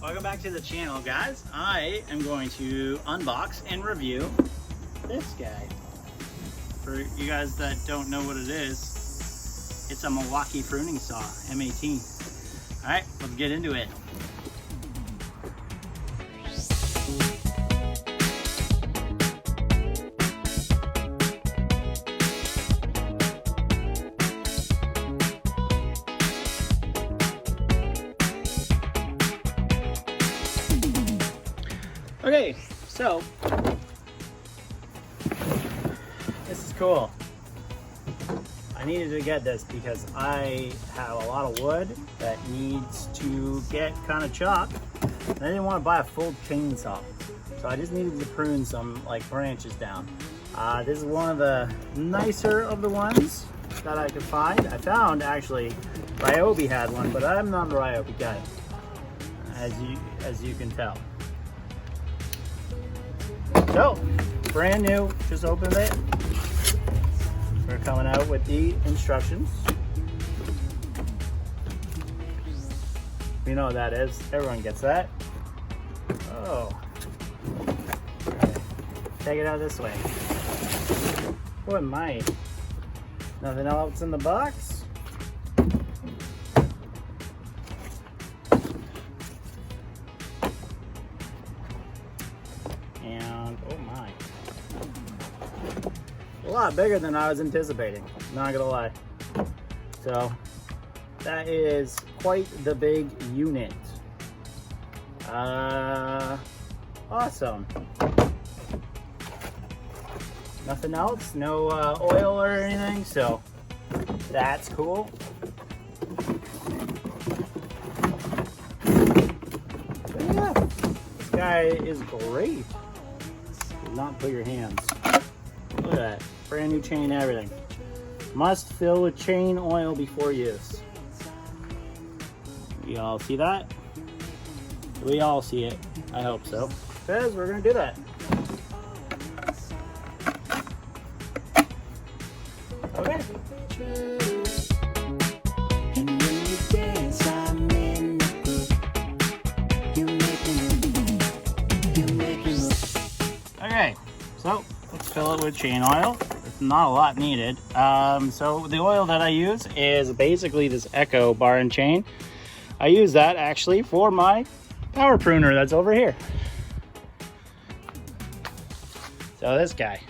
Welcome back to the channel, guys. I am going to unbox and review this guy. For you guys that don't know what it is, it's a Milwaukee pruning saw, M18. All right, let's get into it. Okay, so this is cool. I needed to get this because I have a lot of wood that needs to get kind of chopped. And I didn't want to buy a full chainsaw, so I just needed to prune some like branches down. This is one of the nicer of the ones that I could find. I found actually Ryobi had one, but I'm not a Ryobi guy, as you can tell. So, brand new, just opened it. We're coming out with the instructions. You know what that is, everyone gets that. Oh. Take it out this way. What am I? Nothing else in the box? And oh my, a lot bigger than I was anticipating, not gonna lie. So that is quite the big unit. Awesome. Nothing else, no oil or anything, so that's cool. But yeah, this guy is great. Do not put your hands. Look at that, brand new chain, everything. Must fill with chain oil before use. You all see that? We all see it. I hope so, because we're gonna do that. Okay. Okay, so let's fill it with chain oil. It's not a lot needed. So the oil that I use is basically this Echo bar and chain. I use that actually for my power pruner that's over here. So this guy.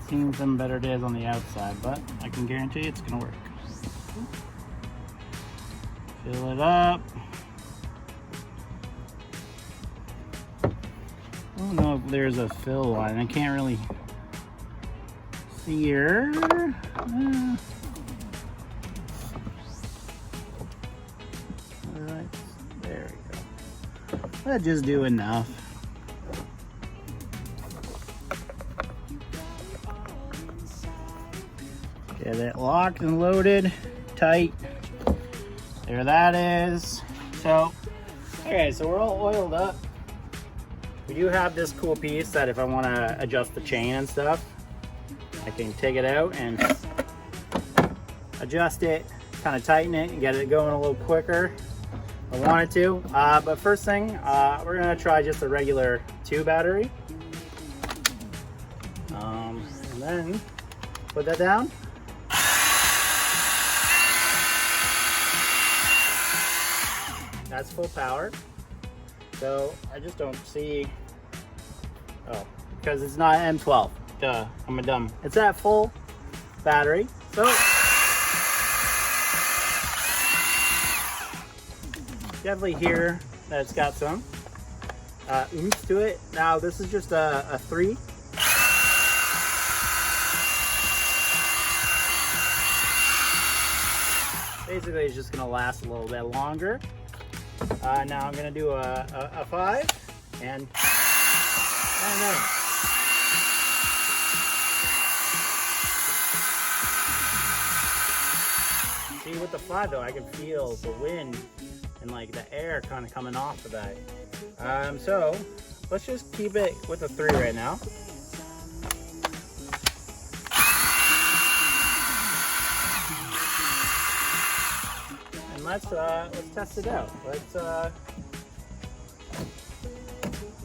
Seen some better days on the outside, but I can guarantee it's gonna work. Fill it up. I don't know if there's a fill line. I can't really see her. Alright, there we go. That'll just do enough. Get it locked and loaded, tight. There that is. So, okay, so we're all oiled up. We do have this cool piece that if I want to adjust the chain and stuff, I can take it out and adjust it, kind of tighten it and get it going a little quicker if I wanted to. But first thing, we're gonna try just a regular 2 battery. And then put that down. That's full power. So I just don't see, oh, because it's not M12. Duh, I'm a dumb. It's at full battery. So definitely hear that it's got some oomph to it. Now this is just a 3. Basically it's just gonna last a little bit longer. Now I'm gonna do a 5 and then. See, with the 5 though, I can feel the wind and like the air kind of coming off of that. So let's just keep it with a 3 right now. let's test it out. Let's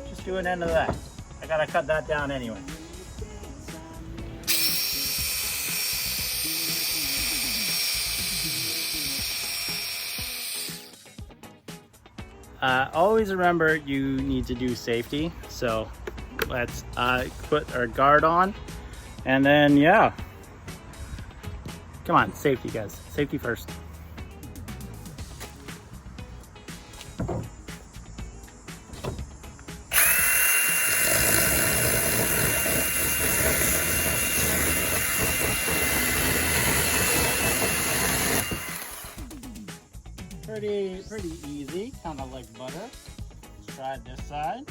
just do an end of that. I gotta cut that down anyway. Always remember you need to do safety. So let's put our guard on, and then yeah. Come on, safety guys, safety first. Pretty easy, kind of like butter. Let's try it this side.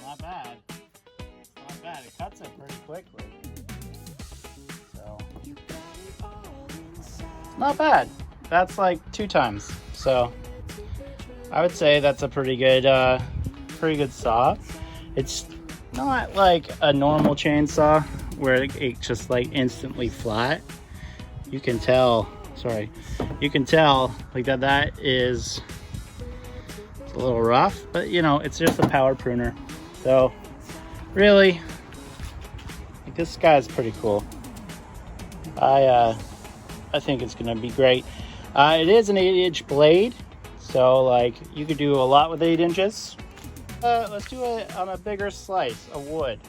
Not bad. Not bad. It cuts it pretty quickly. So, not bad. That's like 2 times. So I would say that's a pretty good saw. It's not like a normal chainsaw where it just like instantly flat. You can tell, you can tell like that is a little rough, but you know, it's just a power pruner. So really, like, this guy's pretty cool. I think it's gonna be great. It is an 8-inch blade, so like you could do a lot with 8 inches. Let's do it on a bigger slice of wood.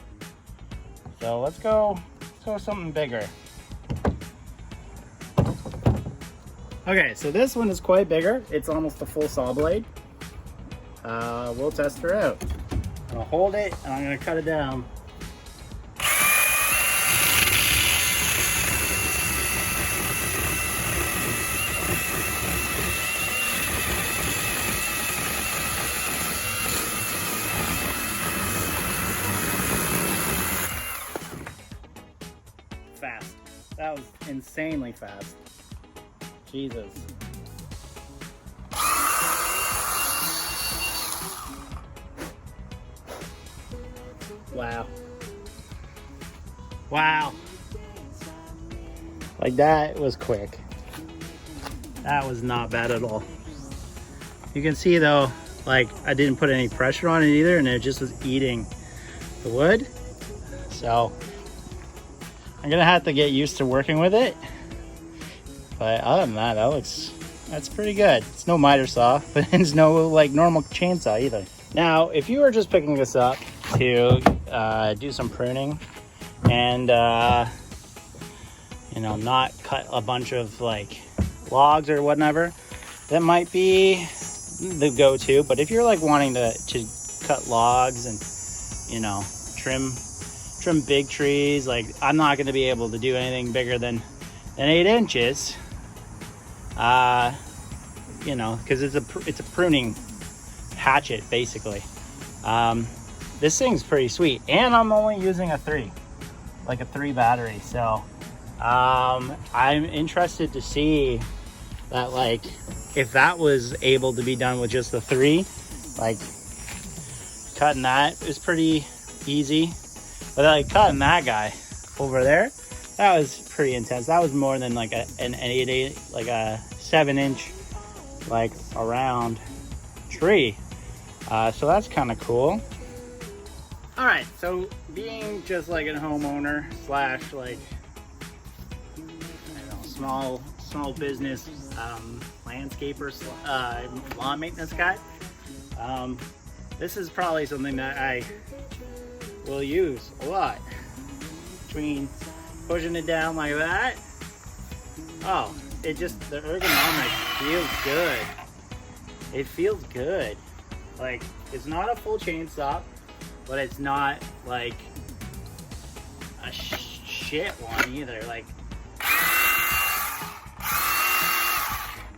So let's go something bigger. Okay, so this one is quite bigger. It's almost a full saw blade. We'll test her out. I'm gonna hold it and I'm gonna cut it down. Fast. That was insanely fast. Jesus. Wow. Wow. Like that was quick. That was not bad at all. You can see though, like I didn't put any pressure on it either, and it just was eating the wood. So I'm gonna have to get used to working with it. But other than that, that's pretty good. It's no miter saw, but it's no like normal chainsaw either. Now, if you were just picking this up to do some pruning and you know, not cut a bunch of like logs or whatever, that might be the go-to. But if you're like wanting to cut logs and, you know, trim big trees, like I'm not going to be able to do anything bigger than 8 inches, you know, because it's a pruning hatchet basically. This thing's pretty sweet, and I'm only using a 3 battery. So I'm interested to see that, like, if that was able to be done with just the 3, like cutting that is pretty easy. But like cutting that guy over there, that was pretty intense. That was more than like an 8, like a 7-inch, like around tree. So that's kind of cool. All right, so being just like a homeowner slash like, I don't know, small business landscaper, lawn maintenance guy, this is probably something that I will use a lot. Between pushing it down like that, oh, it just, the ergonomics feels good. It feels good. Like, it's not a full chainsaw, but it's not like a shit one either. Like,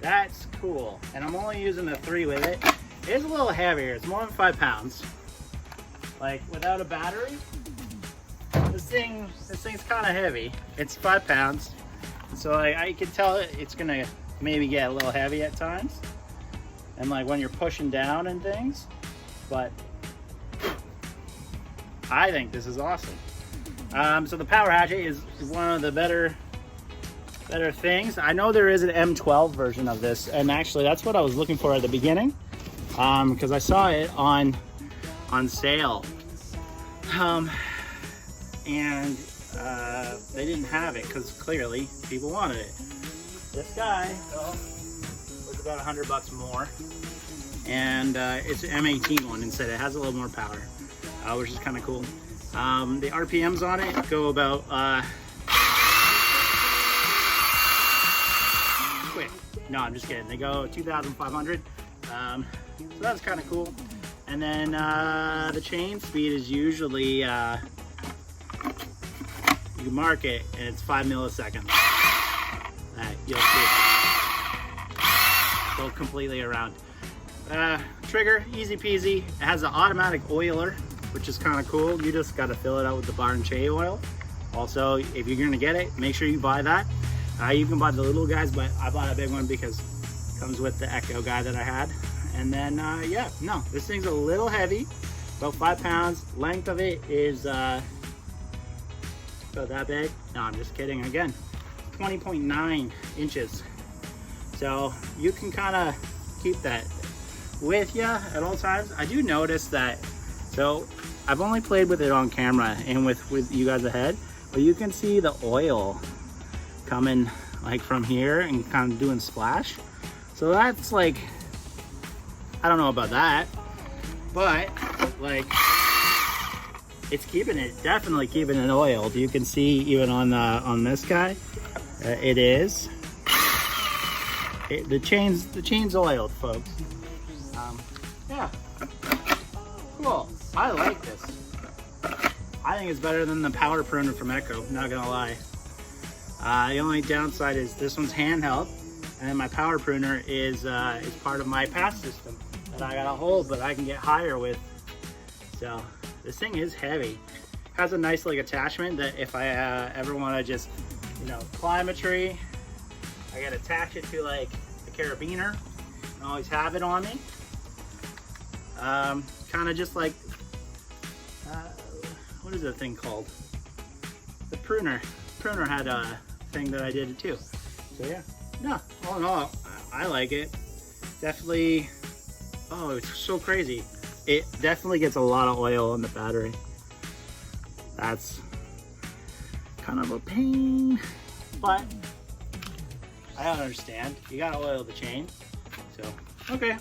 that's cool. And I'm only using the 3 with it. It's a little heavier. It's more than 5 pounds. Like, without a battery, this thing's kind of heavy. It's 5 pounds. So I can tell it's gonna maybe get a little heavy at times, and like when you're pushing down and things, but I think this is awesome. So the power hatchet is one of the better things. I know there is an M12 version of this, and actually that's what I was looking for at the beginning, because I saw it on sale, and they didn't have it because clearly people wanted it. This guy was about $100 more, and it's an M18 one instead. It has a little more power, which is kind of cool. The RPMs on it go about quick. No, I'm just kidding. They go 2,500. So that's kind of cool. And then the chain speed is usually you mark it and it's 5 milliseconds. You'll see it go completely around. Trigger, easy peasy. It has an automatic oiler, which is kind of cool. You just got to fill it out with the bar and chain oil. Also, if you're gonna get it, make sure you buy that. You can buy the little guys, but I bought a big one because it comes with the Echo guy that I had. And then, yeah, no, this thing's a little heavy, about 5 pounds. Length of it is about that big. No, I'm just kidding. Again, 20.9 inches. So you can kind of keep that with you at all times. I do notice that, so I've only played with it on camera and with you guys ahead, but you can see the oil coming like from here and kind of doing splash. So that's like, I don't know about that, but like it's keeping it, definitely keeping it oiled. You can see even on this guy, it is. The chain's oiled, folks. Yeah, cool. I like this. I think it's better than the power pruner from Echo, not gonna lie. The only downside is this one's handheld, and then my power pruner is part of my pass system that I gotta hold, but I can get higher with. So this thing is heavy. Has a nice like attachment that if I ever want to just, you know, climb a tree, I can attach it to like a carabiner and always have it on me. Kind of just like what is the thing called? The pruner. Pruner had a thing that I did it too. So yeah, no, all in all, I like it. Definitely. Oh, it's so crazy. It definitely gets a lot of oil in the battery. That's kind of a pain, but I don't understand. You gotta oil the chain. So, okay,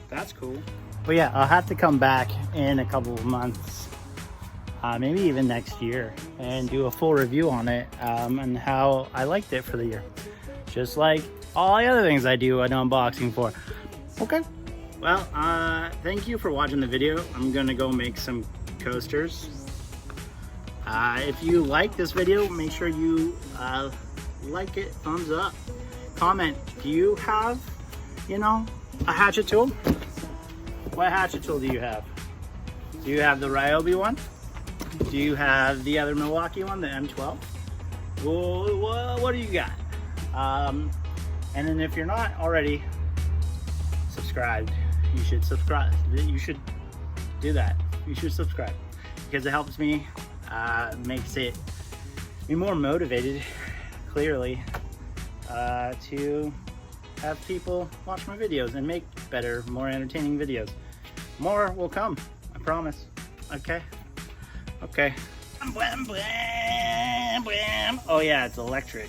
that's cool. But yeah, I'll have to come back in a couple of months, maybe even next year, and do a full review on it and how I liked it for the year. Just like all the other things I do an unboxing for. Okay. Well, thank you for watching the video. I'm gonna go make some coasters. If you like this video, make sure you like it, thumbs up, comment. Do you have, you know, a hatchet tool? What hatchet tool do you have? Do you have the Ryobi one? Do you have the other Milwaukee one, the M12? Well, what do you got? And then if you're not already subscribed, you should subscribe. You should do that. You should subscribe because it helps me, makes it me more motivated, clearly, to have people watch my videos and make better, more entertaining videos. More will come, I promise. Okay. Okay. Oh yeah, it's electric.